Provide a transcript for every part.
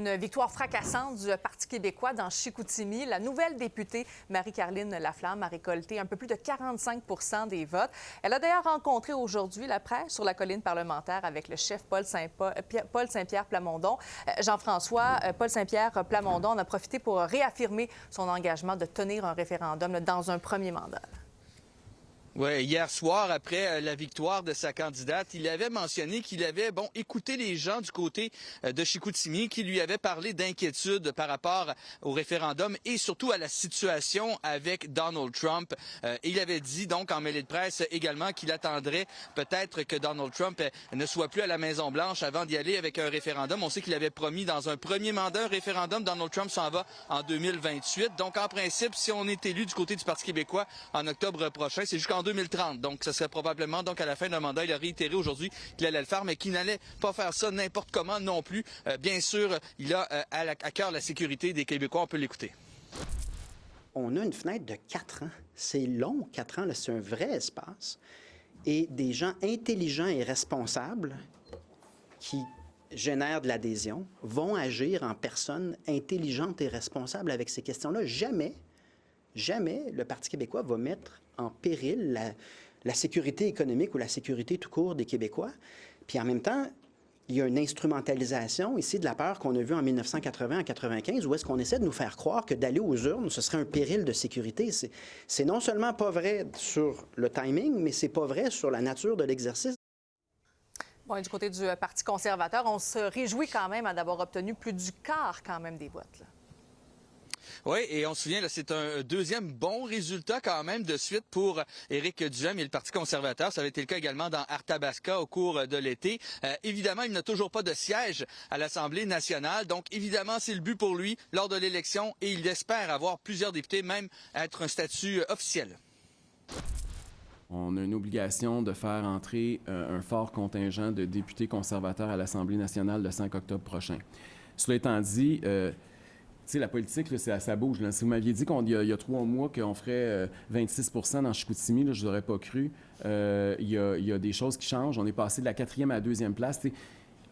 Une victoire fracassante du Parti québécois dans Chicoutimi. La nouvelle députée Marie-Caroline Laflamme a récolté un peu plus de 45 des votes. Elle a d'ailleurs rencontré aujourd'hui la presse sur la colline parlementaire avec le chef Paul Saint-Pierre Plamondon. Jean-François, Paul Saint-Pierre Plamondon en a profité pour réaffirmer son engagement de tenir un référendum dans un premier mandat. Oui, hier soir, après la victoire de sa candidate, il avait mentionné qu'il avait, écouté les gens du côté de Chicoutimi qui lui avaient parlé d'inquiétude par rapport au référendum et surtout à la situation avec Donald Trump. Il avait dit donc en mêlée de presse également qu'il attendrait peut-être que Donald Trump ne soit plus à la Maison-Blanche avant d'y aller avec un référendum. On sait qu'il avait promis dans un premier mandat un référendum. Donald Trump s'en va en 2028. Donc, en principe, si on est élu du côté du Parti québécois en octobre prochain, c'est jusqu'en 2030. Donc, ce serait probablement à la fin d'un mandat. Il a réitéré aujourd'hui qu'il allait le faire, mais qu'il n'allait pas faire ça n'importe comment non plus. Bien sûr, il a à cœur la sécurité des Québécois. On peut l'écouter. On a une fenêtre de 4 ans. C'est long, 4 ans. C'est un vrai espace. Et des gens intelligents et responsables qui génèrent de l'adhésion vont agir en personnes intelligentes et responsables avec ces questions-là. Jamais le Parti québécois va mettre en péril la sécurité économique ou la sécurité tout court des Québécois. Puis en même temps, il y a une instrumentalisation ici de la peur qu'on a vue en 1980, en 95, où est-ce qu'on essaie de nous faire croire que d'aller aux urnes, ce serait un péril de sécurité. C'est non seulement pas vrai sur le timing, mais c'est pas vrai sur la nature de l'exercice. Bon, et du côté du Parti conservateur, on se réjouit quand même d'avoir obtenu plus du quart quand même des votes, là. Oui, et on se souvient, là, c'est un deuxième bon résultat quand même de suite pour Éric Duhem et le Parti conservateur. Ça avait été le cas également dans Arthabasca au cours de l'été. Évidemment, il n'a toujours pas de siège à l'Assemblée nationale. Donc, évidemment, c'est le but pour lui lors de l'élection et il espère avoir plusieurs députés, même être un statut officiel. On a une obligation de faire entrer un fort contingent de députés conservateurs à l'Assemblée nationale le 5 octobre prochain. Cela étant dit, la politique, là, ça bouge. Là. Si vous m'aviez dit qu'il y a 3 mois qu'on ferait 26 dans Chicoutimi, là, je ne l'aurais pas cru. Il y a des choses qui changent. On est passé de la 4e à la 2e place. T'sais,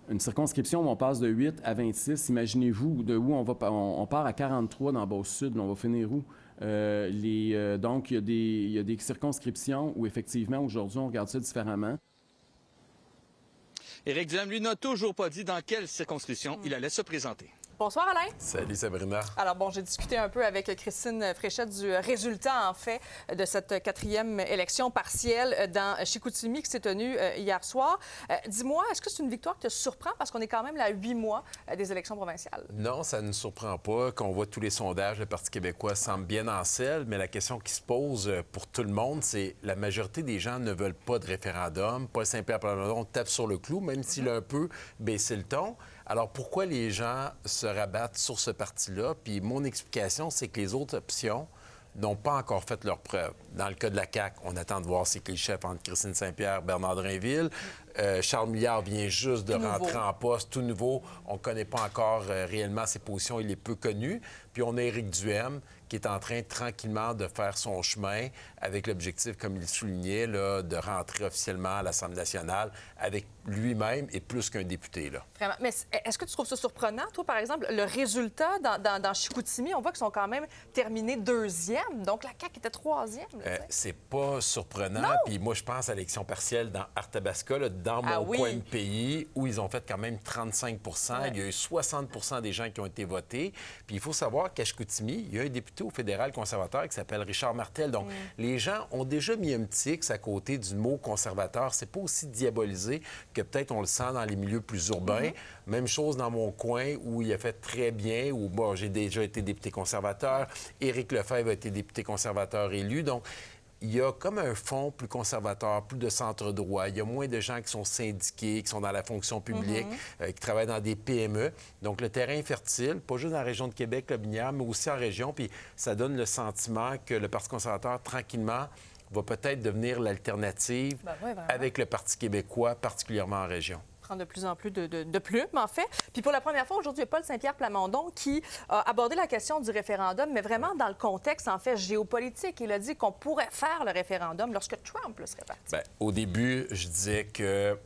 une circonscription où on passe de 8 à 26, imaginez-vous de où on part à 43 dans Beauce-Sud. Là, on va finir où? Donc, il y a des circonscriptions où, effectivement, aujourd'hui, on regarde ça différemment. Éric Duhem, lui, n'a toujours pas dit dans quelle circonscription il allait se présenter. Bonsoir, Alain. Salut, Sabrina. Alors, bon, j'ai discuté un peu avec Christine Fréchette du résultat, en fait, de cette 4e élection partielle dans Chicoutimi qui s'est tenue hier soir. Dis-moi, est-ce que c'est une victoire qui te surprend parce qu'on est quand même là à 8 mois des élections provinciales? Non, ça ne nous surprend pas. Quand on voit tous les sondages, le Parti québécois semble bien en selle, mais la question qui se pose pour tout le monde, c'est la majorité des gens ne veulent pas de référendum. Paul Saint-Pierre Plamondon tape sur le clou, même s'il a un peu baissé le ton. Alors, pourquoi les gens se rabattent sur ce parti-là? Puis mon explication, c'est que les autres options n'ont pas encore fait leurs preuves. Dans le cas de la CAQ, on attend de voir c'est qui le chef entre Christine Saint-Pierre et Bernard Drinville. Charles Milliard vient juste de rentrer en poste, tout nouveau. On ne connaît pas encore réellement ses positions, il est peu connu. Puis on a Éric Duhem qui est en train tranquillement de faire son chemin avec l'objectif, comme il soulignait, là, de rentrer officiellement à l'Assemblée nationale avec lui-même et plus qu'un député. Là. Vraiment. Mais est-ce que tu trouves ça surprenant, toi, par exemple, le résultat dans Chicoutimi? On voit qu'ils sont quand même terminés 2e, donc la CAQ était 3e. C'est pas surprenant. Puis moi, je pense à l'élection partielle dans Arthabasca, là, dans mon coin de pays, où ils ont fait quand même 35 Il y a eu 60 des gens qui ont été votés. Puis il faut savoir qu'à Chicoutimi, il y a un député au fédéral conservateur qui s'appelle Richard Martel. Donc, les gens ont déjà mis un petit X à côté du mot conservateur. C'est pas aussi diabolisé que peut-être on le sent dans les milieux plus urbains. Même chose dans mon coin où il a fait très bien, où j'ai déjà été député conservateur. Éric Lefebvre a été député conservateur élu. Donc, il y a comme un fond plus conservateur, plus de centre-droit. Il y a moins de gens qui sont syndiqués, qui sont dans la fonction publique, qui travaillent dans des PME. Donc, le terrain est fertile, pas juste dans la région de Québec, la Binière, mais aussi en région. Puis ça donne le sentiment que le Parti conservateur, tranquillement, va peut-être devenir l'alternative avec le Parti québécois, particulièrement en région. prend de plus en plus de plumes, en fait. Puis pour la première fois, aujourd'hui, il y a Paul Saint-Pierre Plamondon qui a abordé la question du référendum, mais vraiment dans le contexte, en fait, géopolitique. Il a dit qu'on pourrait faire le référendum lorsque Trump serait parti. Bien, au début, je disais que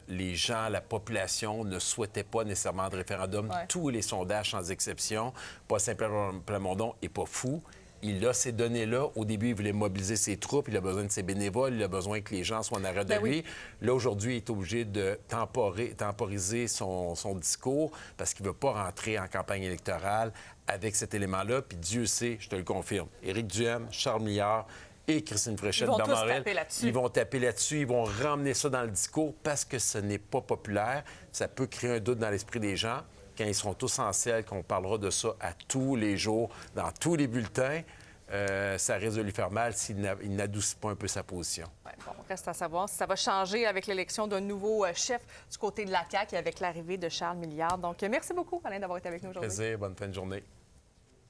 les gens, la population ne souhaitait pas nécessairement de référendum. Ouais. Tous les sondages, sans exception. Paul Saint-Pierre Plamondon n'est pas fou. Il a ces données-là. Au début, il voulait mobiliser ses troupes. Il a besoin de ses bénévoles. Il a besoin que les gens soient en arrêt de lui. Là, aujourd'hui, il est obligé de temporiser son discours parce qu'il ne veut pas rentrer en campagne électorale avec cet élément-là. Puis Dieu sait, je te le confirme, Éric Duhaime, Charles Milliard et Christine Fréchette, Ils vont tous Morel, taper là-dessus. ils vont taper là-dessus. Ils vont ramener ça dans le discours parce que ce n'est pas populaire. Ça peut créer un doute dans l'esprit des gens. Quand ils seront tous en selle, qu'on parlera de ça à tous les jours, dans tous les bulletins, ça risque de lui faire mal s'il n'adoucit pas un peu sa position. Ouais, bon, reste à savoir si ça va changer avec l'élection d'un nouveau chef du côté de la CAQ et avec l'arrivée de Charles Milliard. Donc, merci beaucoup, Alain, d'avoir été avec nous aujourd'hui. Plaisir, bonne fin de journée.